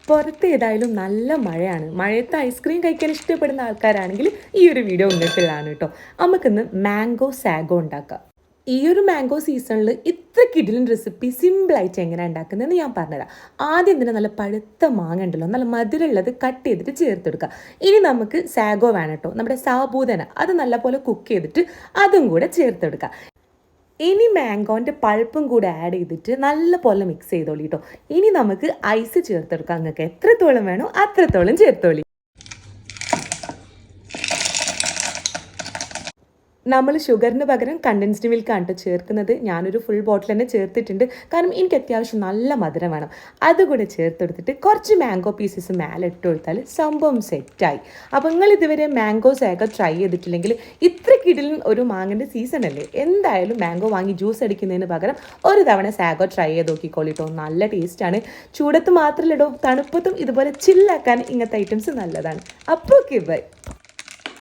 പുറത്ത് ഏതായാലും നല്ല മഴയാണ്. മഴയത്ത് ഐസ്ക്രീം കഴിക്കാൻ ഇഷ്ടപ്പെടുന്ന ആൾക്കാരാണെങ്കിൽ ഈ ഒരു വീഡിയോ ഉള്ളതാണ് കേട്ടോ. നമുക്കിന്ന് മാംഗോ സാഗോ ഉണ്ടാക്കാം. ഈ ഒരു മാംഗോ സീസണിൽ ഇത്ര കിടിലൻ റെസിപ്പി സിമ്പിളായിട്ട് എങ്ങനെ ഉണ്ടാക്കുന്നതെന്ന് ഞാൻ പറഞ്ഞുതരാം. ആദ്യം തന്നെ നല്ല പഴുത്ത മാങ്ങ ഉണ്ടല്ലോ, നല്ല മധുരമുള്ളത് കട്ട് ചെയ്തിട്ട് ചേർത്തെടുക്കുക. ഇനി നമുക്ക് സാഗോ വേണം കേട്ടോ, നമ്മുടെ സാബൂതന അത് നല്ലപോലെ കുക്ക് ചെയ്തിട്ട് അതും കൂടെ ചേർത്തെടുക്കുക. ഇനി മാംഗോൻ്റെ പൾപ്പും കൂടെ ആഡ് ചെയ്തിട്ട് നല്ല പോലെ മിക്സ് ചെയ്തോളി കേട്ടോ. ഇനി നമുക്ക് ഐസ് ചേർത്തെടുക്കാം. നിങ്ങൾക്ക് എത്രത്തോളം വേണോ അത്രത്തോളം ചേർത്തോളി. നമ്മൾ ഷുഗറിന് പകരം കണ്ടൻസ്ഡ് മിൽക്കാണ് കേട്ടോ ചേർക്കുന്നത്. ഞാനൊരു ഫുൾ ബോട്ടിൽ തന്നെ ചേർത്തിട്ടുണ്ട്, കാരണം എനിക്ക് അത്യാവശ്യം നല്ല മധുരം വേണം. അതുകൂടെ ചേർത്തെടുത്തിട്ട് കുറച്ച് മാംഗോ പീസസ് മേലെ ഇട്ട് കൊടുത്താൽ സംഭവം സെറ്റായി. അപ്പോൾ നിങ്ങൾ ഇതുവരെ മാംഗോസ് ഒക്കെ ട്രൈ ചെയ്തിട്ടില്ലെങ്കിൽ ഇത്ര കിടിലൻ ഒരു മാങ്ങൻ്റെ സീസൺ അല്ലേ, എന്തായാലും മാംഗോ വാങ്ങി ജ്യൂസ് അടിക്കുന്നതിന് പകരം ഒരു തവണ സാഗോ ട്രൈ ചെയ്ത് നോക്കിക്കോളിട്ടോ. നല്ല ടേസ്റ്റാണ്. ചൂടത്ത് മാത്രമല്ല ഇടോ, തണുപ്പത്തും ഇതുപോലെ ചില്ലാക്കാൻ ഇങ്ങനത്തെ ഐറ്റംസ് നല്ലതാണ്. അപ്പോൾ ഓക്കെ ബൈ.